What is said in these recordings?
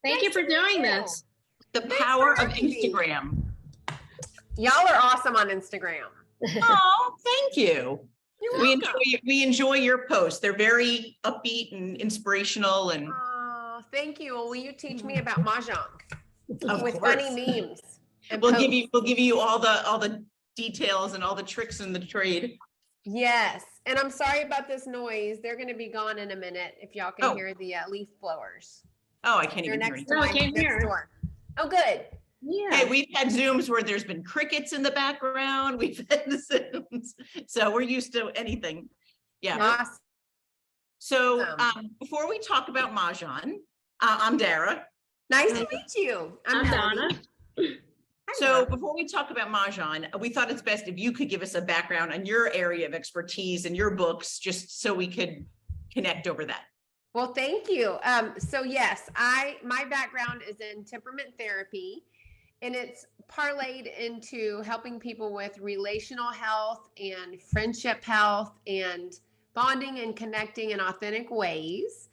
Thank you for doing this. The power of Instagram. Y'all are awesome on Instagram. Oh, thank you. You're We welcome. enjoy your posts. They're very upbeat and inspirational. And Oh, thank you. Well, will you teach me about Mahjong of with course. funny memes? And We'll posts? give you all the details and all the tricks in the trade. Yes. And I'm sorry about this noise. They're going to be gone in a minute if y'all can hear the leaf blowers. Oh, I can't They're even hear next anything. to my next door. Oh, good. Yeah. Hey, we've had Zooms where there's been crickets in the background. We've had the Zooms. So we're used to anything. Yeah. Awesome. So before we talk about Mahjong, I'm Dara. Nice to meet you. I'm Donna. So before we talk about Mahjong, we thought it's best if you could give us a background on your area of expertise and your books, just so we could connect over that. Well, thank you. So yes, my background is in temperament therapy, and it's parlayed into helping people with relational health and friendship health and bonding and connecting in authentic ways.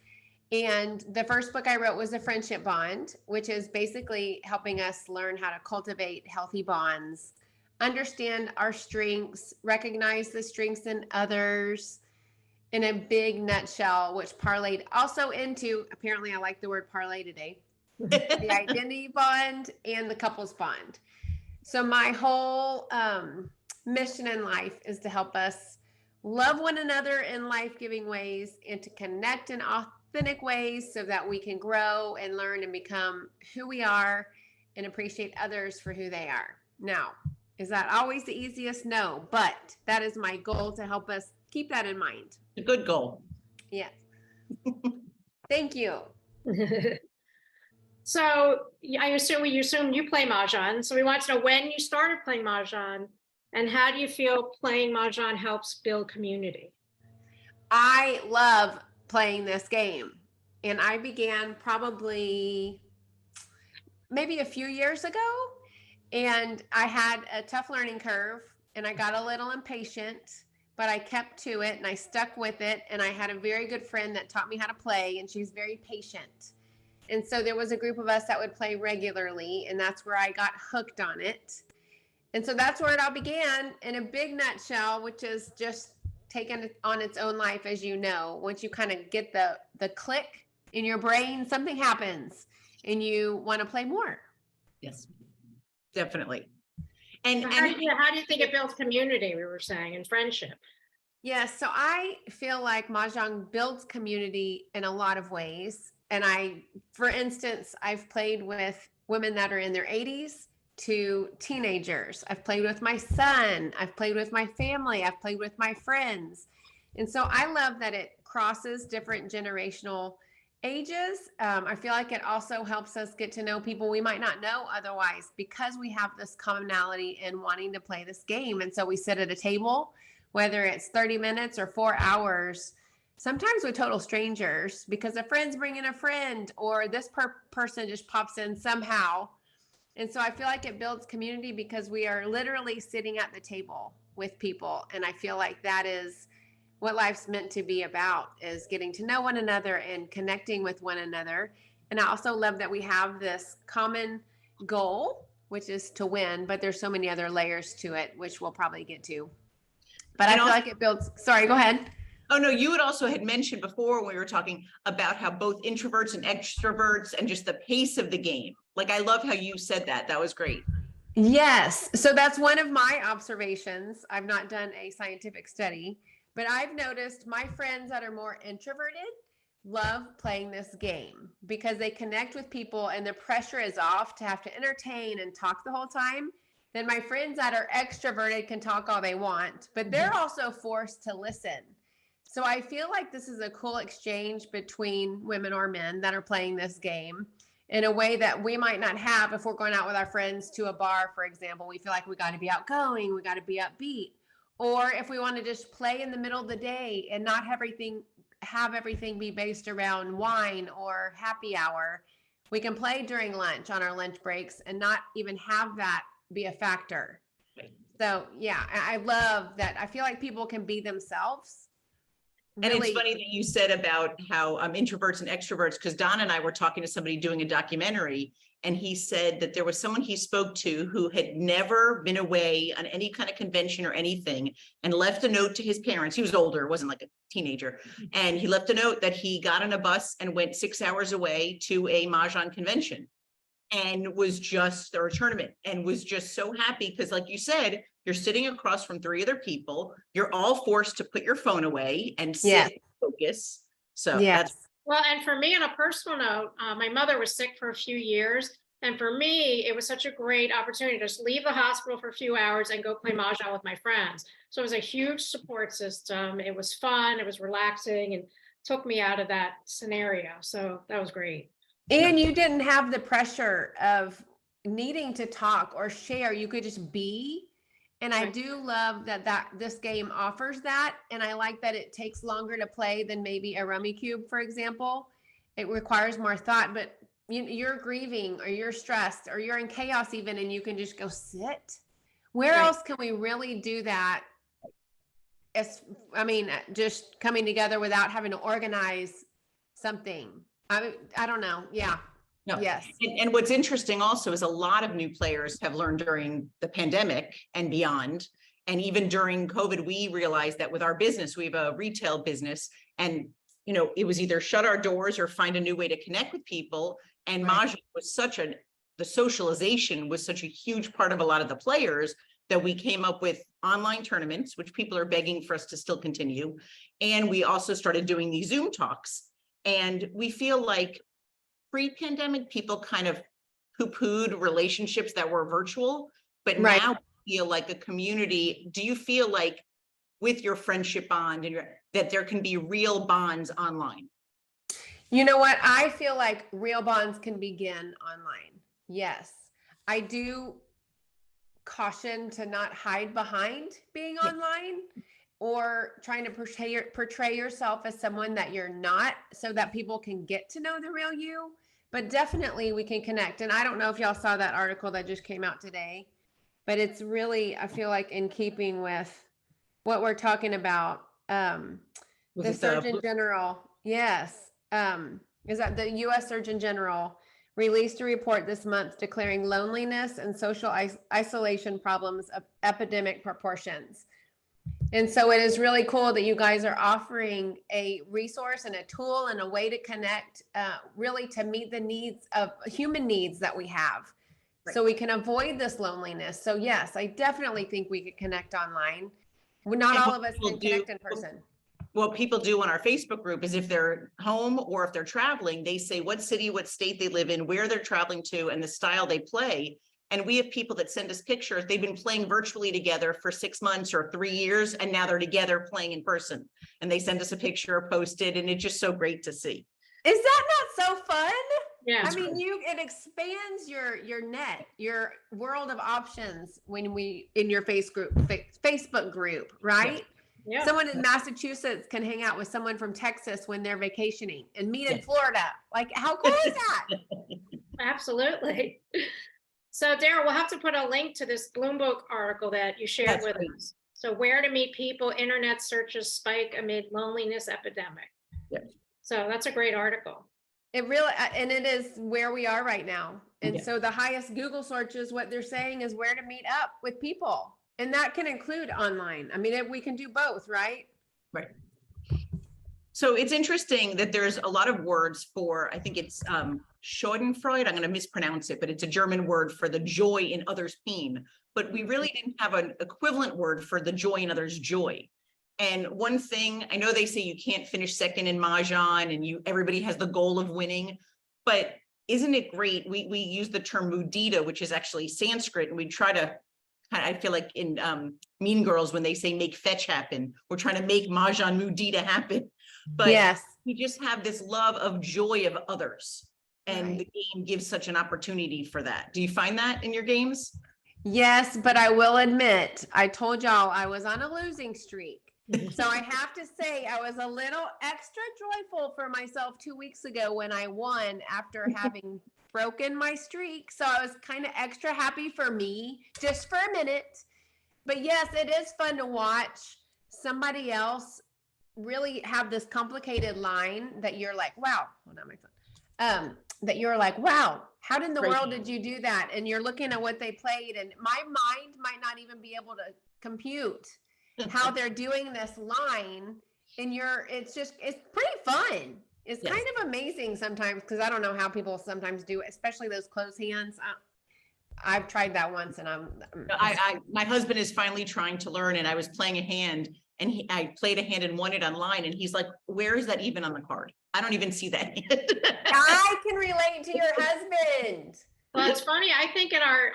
And the first book I wrote was The Friendship Bond, which is basically helping us learn how to cultivate healthy bonds, understand our strengths, recognize the strengths in others in a big nutshell, which parlayed also into, apparently I like the word parlay today, the identity bond and the couples bond. So my whole mission in life is to help us love one another in life-giving ways and to connect in authentic ways so that we can grow and learn and become who we are and appreciate others for who they are. Now, is that always the easiest? No, but that is my goal, to help us keep that in mind. A good goal. Yes. Thank you. So I assume you play Mahjong. So we want to know when you started playing Mahjong and how do you feel playing Mahjong helps build community? I love playing this game, and I began probably maybe a few years ago, and I had a tough learning curve and I got a little impatient, but I kept to it and I stuck with it. And I had a very good friend that taught me how to play, and she's very patient. And so there was a group of us that would play regularly, and that's where I got hooked on it. And so that's where it all began in a big nutshell, which is just taken on its own life, as you know. Once you kind of get the click in your brain, something happens and you want to play more. Yes, definitely. And how do you think it builds community, we were saying, and friendship? Yes, so I feel like Mahjong builds community in a lot of ways. And for instance, I've played with women that are in their 80s to teenagers. I've played with my son. I've played with my family. I've played with my friends. And so I love that it crosses different generational ages. I feel like it also helps us get to know people we might not know otherwise, because we have this commonality in wanting to play this game. And so we sit at a table, whether it's 30 minutes or 4 hours, sometimes with total strangers, because a friend's bringing a friend, or this person just pops in somehow. And so I feel like it builds community because we are literally sitting at the table with people. And I feel like that is what life's meant to be about, is getting to know one another and connecting with one another. And I also love that we have this common goal, which is to win, but there's so many other layers to it, which we'll probably get to. But I feel like it builds, sorry, go ahead. Oh, no, you had mentioned before when we were talking about how both introverts and extroverts and just the pace of the game. Like, I love how you said that. That was great. Yes. So that's one of my observations. I've not done a scientific study, but I've noticed my friends that are more introverted love playing this game because they connect with people and the pressure is off to have to entertain and talk the whole time. Then my friends that are extroverted can talk all they want, but they're also forced to listen. So I feel like this is a cool exchange between women or men that are playing this game in a way that we might not have if we're going out with our friends to a bar, for example. We feel like we got to be outgoing, we got to be upbeat. Or if we want to just play in the middle of the day and not have everything be based around wine or happy hour, we can play during lunch on our lunch breaks and not even have that be a factor. So yeah, I love that. I feel like people can be themselves And it's really, funny that you said about how introverts and extroverts, because Donna and I were talking to somebody doing a documentary, and he said that there was someone he spoke to who had never been away on any kind of convention or anything, and left a note to his parents. He was older, wasn't like a teenager. And he left a note that he got on a bus and went 6 hours away to a Mahjong convention and was just, or a tournament, and was just so happy because, like you said, you're sitting across from 3 other people. You're all forced to put your phone away and sit Yes. and focus. So yes. that's Well, and for me, on a personal note, my mother was sick for a few years. And for me, it was such a great opportunity to just leave the hospital for a few hours and go play Mahjong with my friends. So it was a huge support system. It was fun. It was relaxing and took me out of that scenario. So that was great. And you didn't have the pressure of needing to talk or share. You could just be. And I Right. do love that this game offers that. And I like that it takes longer to play than maybe a rummy cube, for example. It requires more thought, but you're grieving or you're stressed or you're in chaos even, and you can just go sit. Where Right. else can we really do that? Just coming together without having to organize something. I don't know. Yeah. no. Yes. And what's interesting also is a lot of new players have learned during the pandemic and beyond. And even during COVID, we realized that with our business, we have a retail business, and it was either shut our doors or find a new way to connect with people. And Right. Mahjong was the socialization was such a huge part of a lot of the players that we came up with online tournaments, which people are begging for us to still continue. And we also started doing these Zoom talks. And we feel like pre-pandemic, people kind of poo-pooed relationships that were virtual, but Right. now we feel like a community. Do you feel like with your friendship bond and that there can be real bonds online? You know what? I feel like real bonds can begin online. Yes. I do caution to not hide behind being Yeah. online or trying to portray yourself as someone that you're not, so that people can get to know the real you. But definitely we can connect. And I don't know if y'all saw that article that just came out today, but it's really, I feel like, in keeping with what we're talking about. Was The it Surgeon General, yes, is that the U.S. Surgeon General released a report this month declaring loneliness and social isolation problems of epidemic proportions. And so it is really cool that you guys are offering a resource and a tool and a way to connect, really to meet the needs of human needs that we have. Right. So we can avoid this loneliness. So yes, I definitely think we could connect online. Not all of us can connect in person. What people do on our Facebook group is if they're home or if they're traveling, they say what city, what state they live in, where they're traveling to, and the style they play. And we have people that send us pictures. They've been playing virtually together for 6 months or 3 years, and now they're together playing in person. And they send us a picture posted, and it's just so great to see. Is that not so fun? Yeah. I mean, it expands your net, your world of options when in your Facebook group, right? Yeah. Someone in Massachusetts can hang out with someone from Texas when they're vacationing and meet in Florida. Like, how cool is that? Absolutely. So Dara, we'll have to put a link to this Bloomberg article that you shared That's with great. us. So where to meet people, internet searches spike amid loneliness epidemic. Yeah. So that's a great article. It really, and it is where we are right now. And Yeah. so the highest Google searches, what they're saying is where to meet up with people. And that can include online. I mean, we can do both, right? Right. So it's interesting that there's a lot of words for, I think it's Schadenfreude. I'm going to mispronounce it, but it's a German word for the joy in others' pain. But we really didn't have an equivalent word for the joy in others' joy. And one thing, I know they say you can't finish second in Mahjong and everybody has the goal of winning, but isn't it great? We use the term mudita, which is actually Sanskrit, and we try to, I feel like in Mean Girls, when they say make fetch happen, we're trying to make Mahjong mudita happen. But yes, we just have this love of joy of others. And right. The game gives such an opportunity for that. Do you find that in your games? Yes, but I will admit, I told y'all I was on a losing streak. So I have to say I was a little extra joyful for myself 2 weeks ago when I won after having broken my streak. So I was kind of extra happy for me just for a minute. But yes, it is fun to watch somebody else really have this complicated line that you're like, wow, hold on my phone. That you're like, wow, how in the Great. world did you do that? And you're looking at what they played, and my mind might not even be able to compute how they're doing this line. And it's pretty fun. It's Yes. kind of amazing sometimes, because I don't know how people sometimes do it, especially those closed hands. I've tried that once, and My husband is finally trying to learn, and I was playing a hand, and I played a hand and won it online, and he's like, where is that even on the card? I don't even see that hand. I can relate to your husband. Well, it's funny. I think in our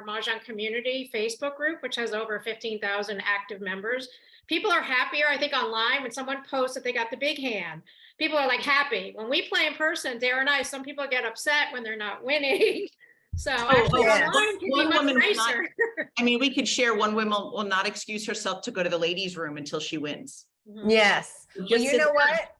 Mahjong community Facebook group, which has over 15,000 active members, people are happier, I think, online when someone posts that they got the big hand. People are like happy. When we play in person, Dara and I, some people get upset when they're not winning. So actually, yeah. online can be much nicer. I mean, we could share, one woman will not excuse herself to go to the ladies' room until she wins. Yes. Well, Just you sit know there. what?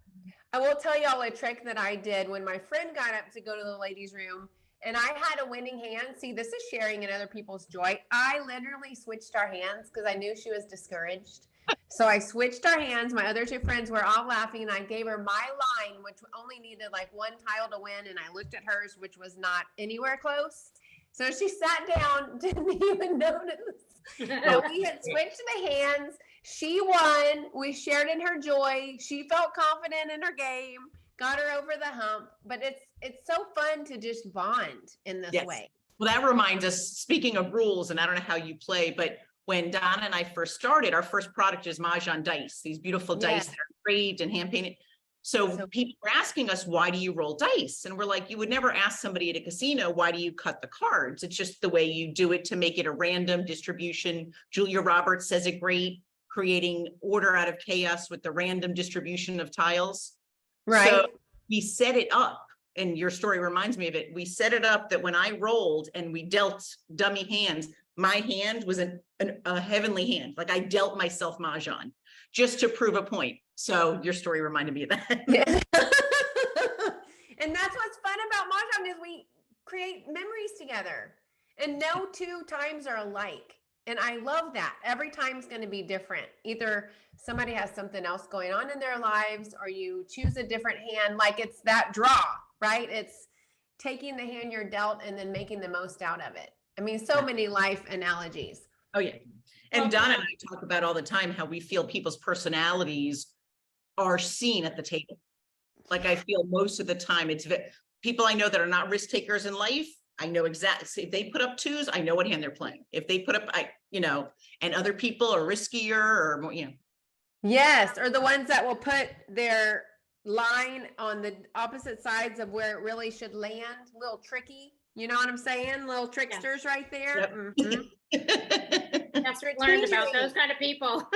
I will tell y'all a trick that I did when my friend got up to go to the ladies' room and I had a winning hand. See, this is sharing in other people's joy. I literally switched our hands because I knew she was discouraged. So I switched our hands. My other two friends were all laughing, and I gave her my line, which only needed like one tile to win. And I looked at hers, which was not anywhere close. So she sat down, didn't even notice that we had switched the hands. She won. We shared in her joy. She felt confident in her game, got her over the hump. But it's so fun to just bond in this way. Well, that reminds us, speaking of rules, and I don't know how you play, but when Donna and I first started, our first product is Mahjong Dice, these beautiful dice that are engraved and hand painted. So people were asking us, why do you roll dice? And we're like, you would never ask somebody at a casino, why do you cut the cards? It's just the way you do it to make it a random distribution. Julia Roberts says it great, creating order out of chaos with the random distribution of tiles. Right. So we set it up, and your story reminds me of it. We set it up that when I rolled and we dealt dummy hands, my hand was a heavenly hand. Like I dealt myself Mahjong just to prove a point. So your story reminded me of that. Yeah. And that's what's fun about Mahjong is we create memories together, and no two times are alike. And I love that. Every time's going to be different. Either somebody has something else going on in their lives, or you choose a different hand. Like it's that draw, right? It's taking the hand you're dealt and then making the most out of it. I mean, so many life analogies. Oh yeah. And Donna and I talk about all the time how we feel people's personalities are seen at the table. Like I feel most of the time it's people I know that are not risk takers in life. I know exactly, if they put up twos, I know what hand they're playing. If they put up, and other people are riskier or more, Yes, or the ones that will put their line on the opposite sides of where it really should land. A little tricky. You know what I'm saying? Little tricksters right there. Yep. Mm-hmm. That's what we learned about those kind of people.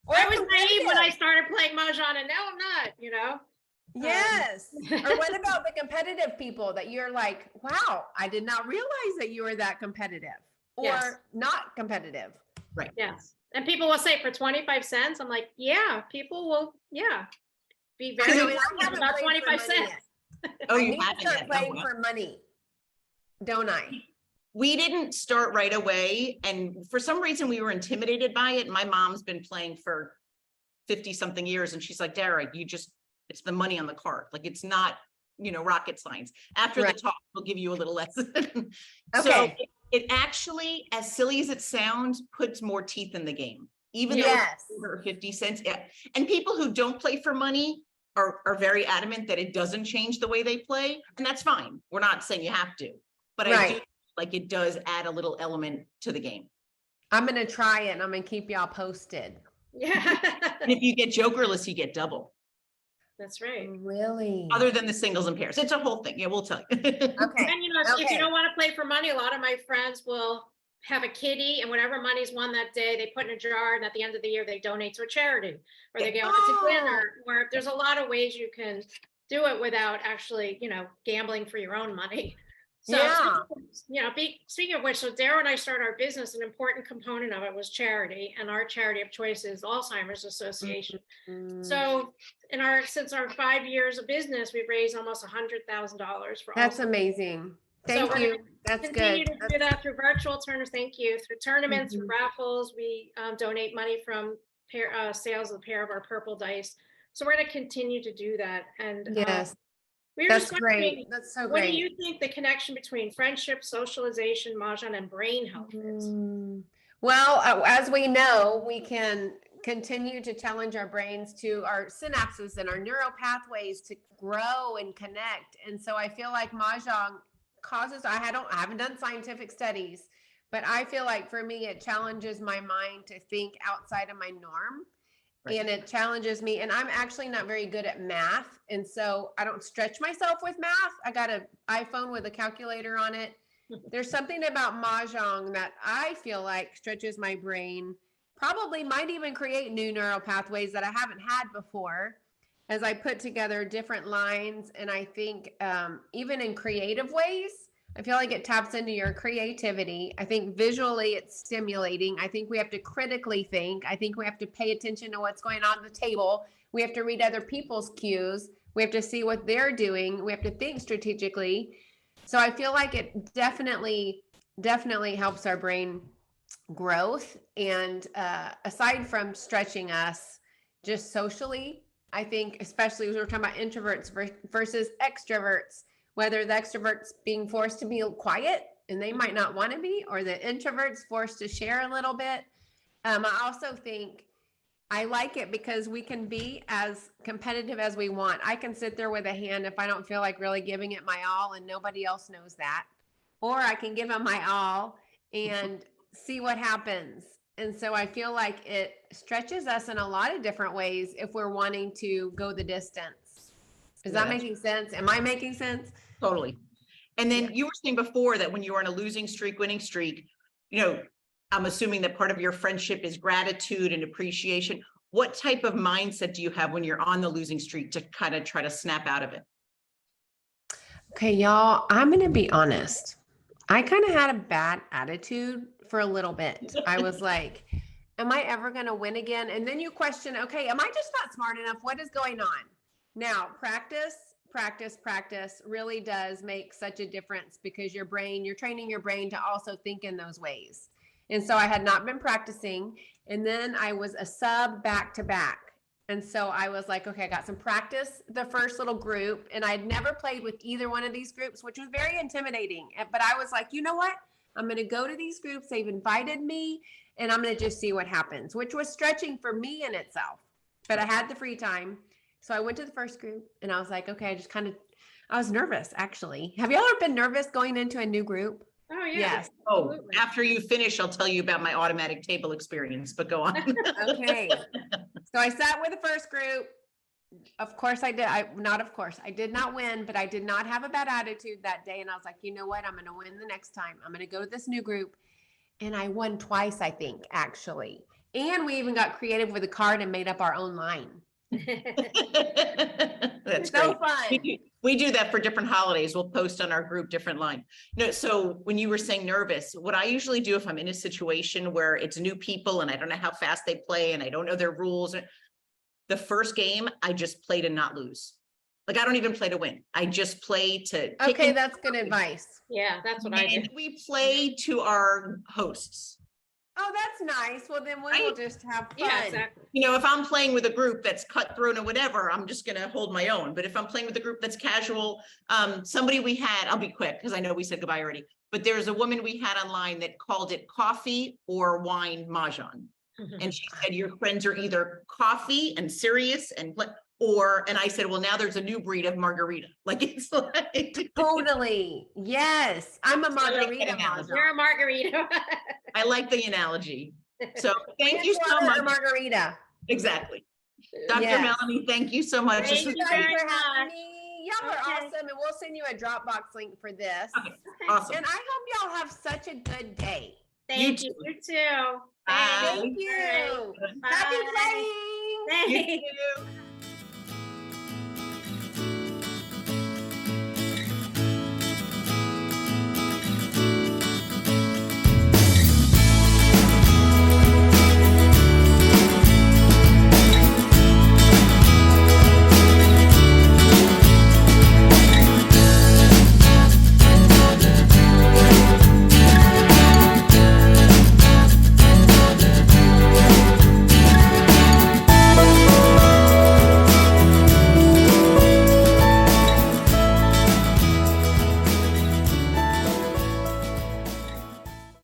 I was naive when I started playing Mahjong, and now I'm not, Yes. Or what about the competitive people that you're like, wow, I did not realize that you were that competitive or not competitive. Right. Yes. And people will say for 25 cents. I'm like, yeah, people will, be very about 25 cents. Oh, I you need to haven't start yet. playing for money, don't I? We didn't start right away. And for some reason we were intimidated by it. My mom's been playing for 50 something years. And she's like, Dara, it's the money on the card. Like it's not, rocket science. After the talk, we'll give you a little lesson. So it actually, as silly as it sounds, puts more teeth in the game. Even though it's 50 cents. Yeah. And people who don't play for money are very adamant that it doesn't change the way they play. And that's fine. We're not saying you have to, but I do like it does add a little element to the game. I'm going to try it and I'm going to keep y'all posted. Yeah. And if you get jokerless, you get double. That's right. Really? Other than the singles and pairs. It's a whole thing. Yeah, we'll tell you. Okay. And if you don't want to play for money, a lot of my friends will have a kitty, and whatever money's won that day, they put in a jar, and at the end of the year, they donate to a charity, or they go out to dinner, or there's a lot of ways you can do it without actually, gambling for your own money. So, speaking of which, so Dara and I started our business. An important component of it was charity, and our charity of choice is Alzheimer's Association. Mm-hmm. So, since our 5 years of business, we've raised almost $100,000 for. That's amazing. Thank you. That's good. Continue to do that through virtual tournaments. Thank you. Through tournaments, through raffles, we donate money from sales of a pair of our purple dice. So we're going to continue to do that. And Yes, we were that's just wondering, great. That's so what do great. you think the connection between friendship, socialization, mahjong, and brain health is? Well, as we know, we can continue to challenge our brains to our synapses and our neural pathways to grow and connect. And so I feel like mahjong causes, I haven't done scientific studies, but I feel like for me, it challenges my mind to think outside of my norm. Right. And it challenges me. And I'm actually not very good at math. And so I don't stretch myself with math. I got an iPhone with a calculator on it. There's something about mahjong that I feel like stretches my brain, probably might even create new neural pathways that I haven't had before as I put together different lines. And I think even in creative ways, I feel like it taps into your creativity. I think visually it's stimulating. I think we have to critically think. I think we have to pay attention to what's going on at the table. We have to read other people's cues. We have to see what they're doing. We have to think strategically. So I feel like it definitely helps our brain growth. And aside from stretching us just socially, I think, especially as we're talking about introverts versus extroverts, whether the extroverts being forced to be quiet and they might not want to be, or the introverts forced to share a little bit. I also think I like it because we can be as competitive as we want. I can sit there with a hand if I don't feel like really giving it my all, and nobody else knows that. Or I can give it my all and see what happens. And so I feel like it stretches us in a lot of different ways if we're wanting to go the distance. Is that making sense? Am I making sense? Totally. And then you were saying before that when you were on a losing streak, winning streak, I'm assuming that part of your friendship is gratitude and appreciation. What type of mindset do you have when you're on the losing streak to kind of try to snap out of it? Okay, y'all, I'm going to be honest. I kind of had a bad attitude for a little bit. I was like, am I ever going to win again? And then you question, okay, am I just not smart enough? What is going on? Now, practice really does make such a difference because you're training your brain to also think in those ways. And so I had not been practicing. And then I was a sub back to back. And so I was like, okay, I got some practice the first little group. And I'd never played with either one of these groups, which was very intimidating. But I was like, you know what? I'm going to go to these groups. They've invited me and I'm going to just see what happens, which was stretching for me in itself. But I had the free time. So I went to the first group and I was like, okay, I was nervous actually. Have you ever been nervous going into a new group? Oh, yeah. Yes. Oh, after you finish, I'll tell you about my automatic table experience, but go on. Okay. So I sat with the first group. Of course I did. I did not win, but I did not have a bad attitude that day. And I was like, you know what? I'm going to win the next time. I'm going to go to this new group. And I won twice, I think, actually. And we even got creative with a card and made up our own line. That's so great. fun. We do that for different holidays. We'll post on our group different line. So when you were saying nervous, what I usually do if I'm in a situation where it's new people and I don't know how fast they play and I don't know their rules, the first game I just play to not lose. Like I don't even play to win. I just play to. Okay, that's good advice. Yeah, that's what I do. And we play to our hosts. Oh, that's nice. Well, then we'll just have fun. Yeah, exactly. If I'm playing with a group that's cutthroat or whatever, I'm just going to hold my own. But if I'm playing with a group that's casual, somebody we had, I'll be quick because I know we said goodbye already, but there's a woman we had online that called it coffee or wine mahjong. And she said, your friends are either coffee and serious and I said, well, now there's a new breed of margarita. Like it's like. Totally. Yes. I'm a margarita mahjong. You're a margarita. I like the analogy. So thank you so much. Margarita. Exactly. Dr. Melanie, thank you so much. Thank you very for much. having me. Y'all are awesome. And we'll send you a Dropbox link for this. Okay. Awesome. And I hope y'all have such a good day. Thank you. You too. Bye. Thank you. Bye. Happy playing. Thank You too.